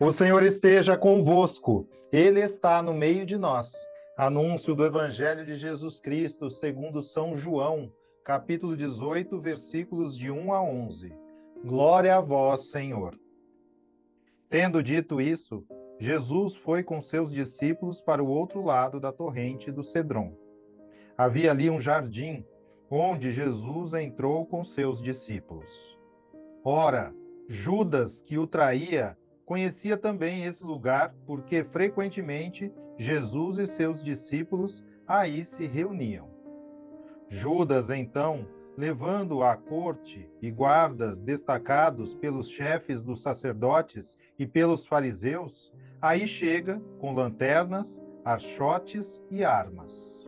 O Senhor esteja convosco, Ele está no meio de nós. Anúncio do Evangelho de Jesus Cristo, segundo São João, capítulo 18, versículos de 1 a 11. Glória a vós, Senhor. Tendo dito isso, Jesus foi com seus discípulos para o outro lado da torrente do Cedron. Havia ali um jardim, onde Jesus entrou com seus discípulos. Ora, Judas, que o traía, conhecia também esse lugar, porque frequentemente Jesus e seus discípulos aí se reuniam. Judas, então, levando à corte e guardas destacados pelos chefes dos sacerdotes e pelos fariseus, aí chega com lanternas, archotes e armas.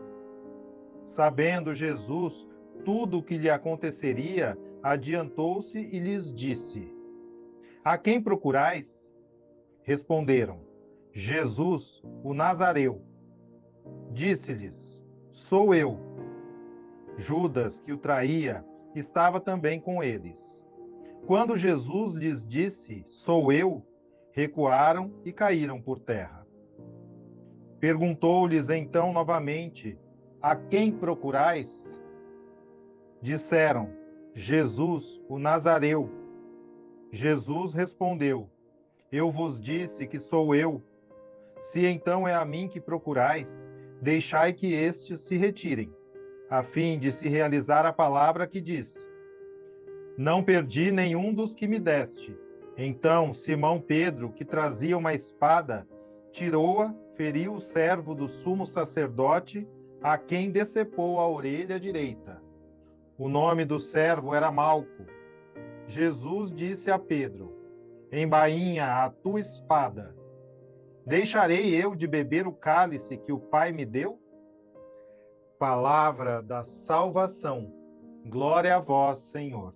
Sabendo Jesus tudo o que lhe aconteceria, adiantou-se e lhes disse: A quem procurais? Responderam: Jesus, o Nazareu. Disse-lhes: Sou eu. Judas, que o traía, estava também com eles. Quando Jesus lhes disse: Sou eu, recuaram e caíram por terra. Perguntou-lhes então novamente: A quem procurais? Disseram: Jesus, o Nazareu. Jesus respondeu: Eu vos disse que sou eu. Se então é a mim que procurais, deixai que estes se retirem, a fim de se realizar a palavra que diz: Não perdi nenhum dos que me deste. Então Simão Pedro, que trazia uma espada, tirou-a, feriu o servo do sumo sacerdote, a quem decepou a orelha direita. O nome do servo era Malco. Jesus disse a Pedro: Embainha a tua espada. Deixarei eu de beber o cálice que o Pai me deu? Palavra da salvação. Glória a vós, Senhor.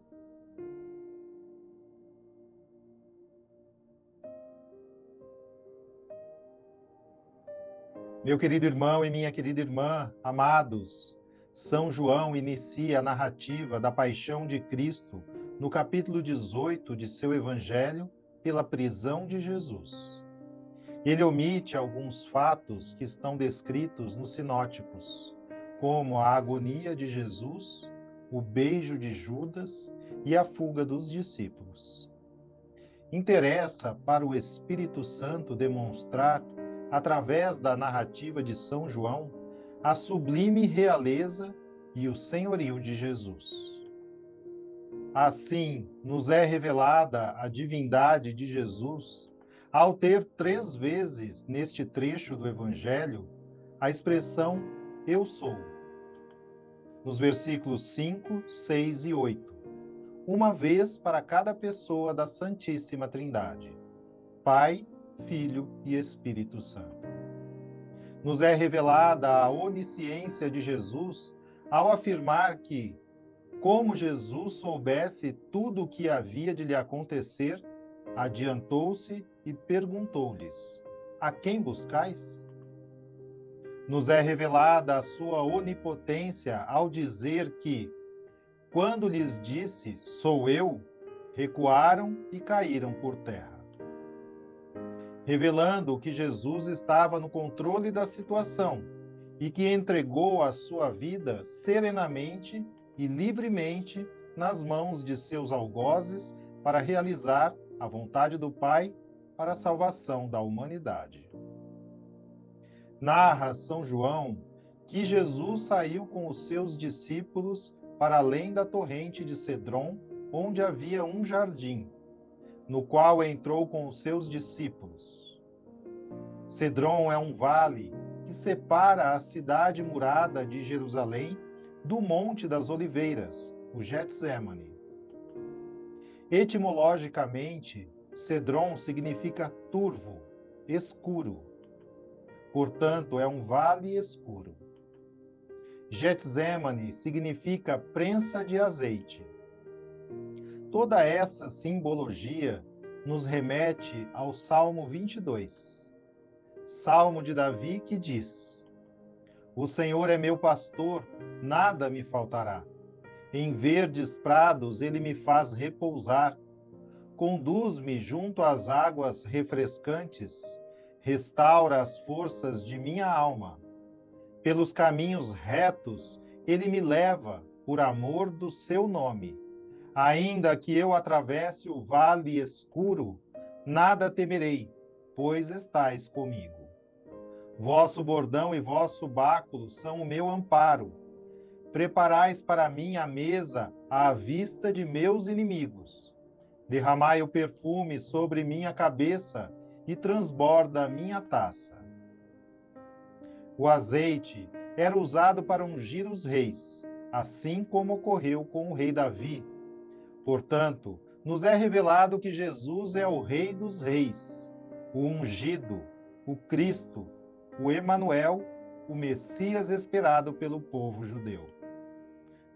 Meu querido irmão e minha querida irmã, amados, São João inicia a narrativa da paixão de Cristo no capítulo 18 de seu Evangelho, pela prisão de Jesus. Ele omite alguns fatos que estão descritos nos sinóticos, como a agonia de Jesus, o beijo de Judas e a fuga dos discípulos. Interessa para o Espírito Santo demonstrar, através da narrativa de São João, a sublime realeza e o senhorio de Jesus. Assim, nos é revelada a divindade de Jesus, ao ter 3 vezes neste trecho do Evangelho a expressão eu sou, nos versículos 5, 6 e 8, uma vez para cada pessoa da Santíssima Trindade, Pai, Filho e Espírito Santo. Nos é revelada a onisciência de Jesus ao afirmar que, como Jesus soubesse tudo o que havia de lhe acontecer, adiantou-se e perguntou-lhes: A quem buscais? Nos é revelada a sua onipotência ao dizer que, quando lhes disse, sou eu, recuaram e caíram por terra. Revelando que Jesus estava no controle da situação e que entregou a sua vida serenamente e livremente nas mãos de seus algozes para realizar a vontade do Pai para a salvação da humanidade. Narra São João que Jesus saiu com os seus discípulos para além da torrente de Cedron, onde havia um jardim, no qual entrou com os seus discípulos. Cedron é um vale que separa a cidade murada de Jerusalém do Monte das Oliveiras, o Getsemane. Etimologicamente, Cedron significa turvo, escuro. Portanto, é um vale escuro. Getsemane significa prensa de azeite. Toda essa simbologia nos remete ao Salmo 22, Salmo de Davi, que diz: O Senhor é meu pastor, nada me faltará. Em verdes prados ele me faz repousar. conduz-me junto às águas refrescantes, restaura as forças de minha alma. Pelos caminhos retos, ele me leva, por amor do seu nome. Ainda que eu atravesse o vale escuro, nada temerei, pois estais comigo. Vosso bordão e vosso báculo são o meu amparo. Preparais para mim a mesa à vista de meus inimigos. Derramai o perfume sobre minha cabeça e transborda a minha taça. O azeite era usado para ungir os reis, assim como ocorreu com o rei Davi. Portanto, nos é revelado que Jesus é o Rei dos Reis, o ungido, o Cristo, o Emanuel, o Messias esperado pelo povo judeu.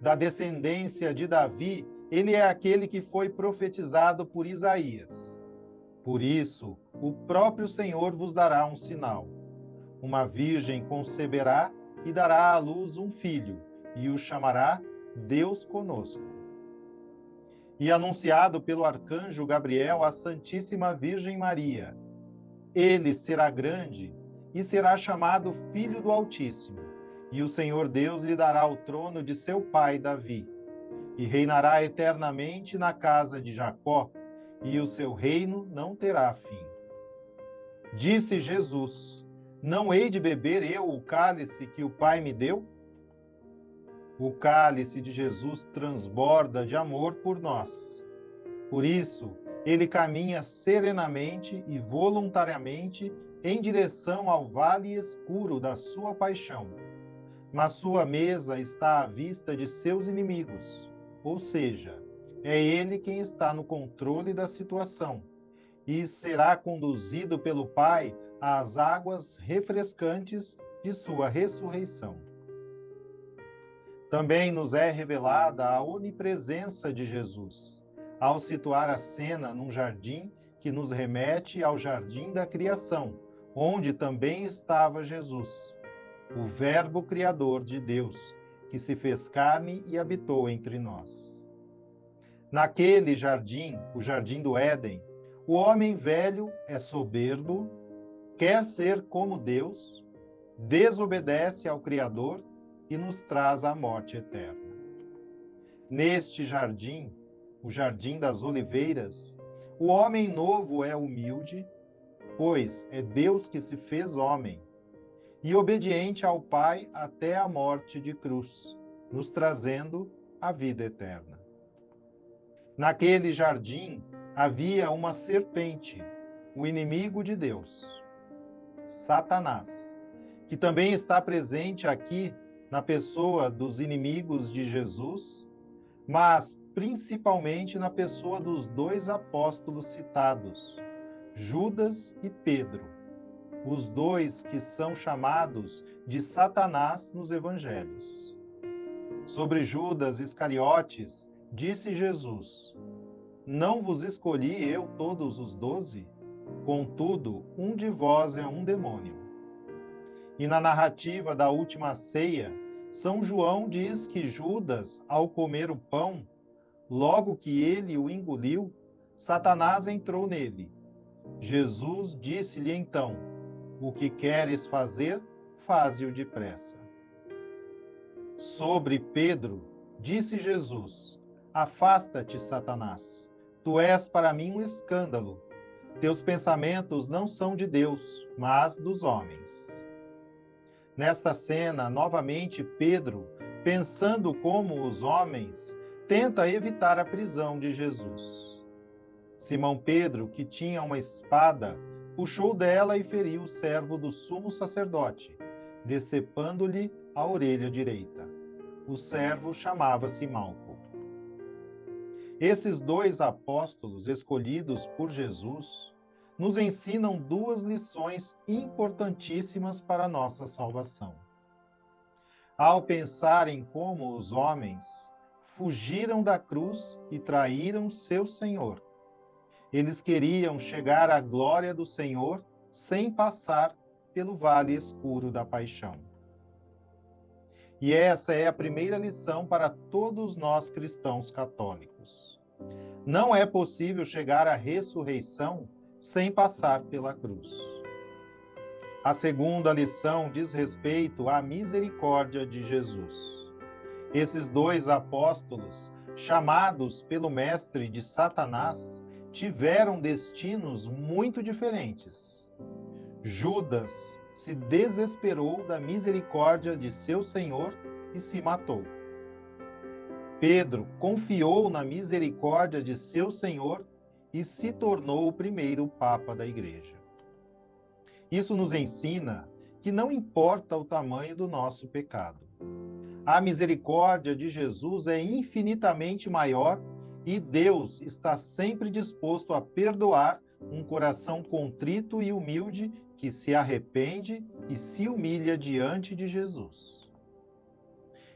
Da descendência de Davi, ele é aquele que foi profetizado por Isaías. Por isso, o próprio Senhor vos dará um sinal. Uma virgem conceberá e dará à luz um filho, e o chamará Deus Conosco. E anunciado pelo arcanjo Gabriel à Santíssima Virgem Maria, ele será grande e será chamado Filho do Altíssimo, e o Senhor Deus lhe dará o trono de seu pai Davi, e reinará eternamente na casa de Jacó, e o seu reino não terá fim. Disse Jesus: Não hei de beber eu o cálice que o Pai me deu? O cálice de Jesus transborda de amor por nós. Por isso, ele caminha serenamente e voluntariamente em direção ao vale escuro da sua paixão. Mas sua mesa está à vista de seus inimigos, ou seja, é ele quem está no controle da situação e será conduzido pelo Pai às águas refrescantes de sua ressurreição. Também nos é revelada a onipresença de Jesus, ao situar a cena num jardim que nos remete ao jardim da criação, onde também estava Jesus, o Verbo Criador de Deus, que se fez carne e habitou entre nós. Naquele jardim, o jardim do Éden, o homem velho é soberbo, quer ser como Deus, desobedece ao Criador e nos traz a morte eterna. Neste jardim, o jardim das oliveiras, o homem novo é humilde, pois é Deus que se fez homem, e obediente ao Pai até a morte de cruz, nos trazendo a vida eterna. Naquele jardim havia uma serpente, o inimigo de Deus, Satanás, que também está presente aqui na pessoa dos inimigos de Jesus, mas principalmente na pessoa dos dois apóstolos citados, Judas e Pedro, os dois que são chamados de Satanás nos evangelhos. Sobre Judas Iscariotes, disse Jesus: Não vos escolhi eu todos os 12? Contudo, um de vós é um demônio. E na narrativa da última ceia, São João diz que Judas, ao comer o pão, logo que ele o engoliu, Satanás entrou nele. Jesus disse-lhe então: O que queres fazer, faze-o depressa. Sobre Pedro, disse Jesus: Afasta-te, Satanás. Tu és para mim um escândalo. Teus pensamentos não são de Deus, mas dos homens. Nesta cena, novamente, Pedro, pensando como os homens, tenta evitar a prisão de Jesus. Simão Pedro, que tinha uma espada, puxou dela e feriu o servo do sumo sacerdote, decepando-lhe a orelha direita. O servo chamava-se Malco. Esses dois apóstolos escolhidos por Jesus nos ensinam duas lições importantíssimas para a nossa salvação. Ao pensarem como os homens fugiram da cruz e traíram seu Senhor, eles queriam chegar à glória do Senhor sem passar pelo vale escuro da paixão. E essa é a primeira lição para todos nós cristãos católicos. Não é possível chegar à ressurreição sem passar pela cruz. A segunda lição diz respeito à misericórdia de Jesus. Esses dois apóstolos, chamados pelo mestre de Satanás, tiveram destinos muito diferentes. Judas se desesperou da misericórdia de seu Senhor e se matou. Pedro confiou na misericórdia de seu Senhor e se tornou o primeiro Papa da Igreja. Isso nos ensina que não importa o tamanho do nosso pecado. A misericórdia de Jesus é infinitamente maior e Deus está sempre disposto a perdoar um coração contrito e humilde que se arrepende e se humilha diante de Jesus.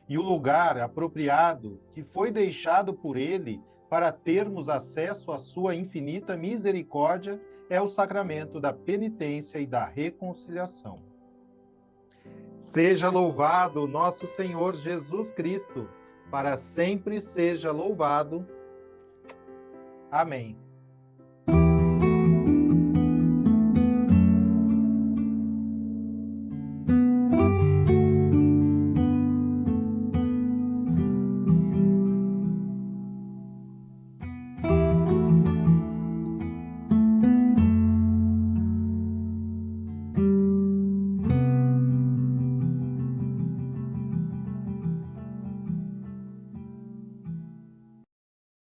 E o lugar apropriado que foi deixado por ele para termos acesso à sua infinita misericórdia é o sacramento da penitência e da reconciliação. Seja louvado nosso Senhor Jesus Cristo, para sempre seja louvado. Amém.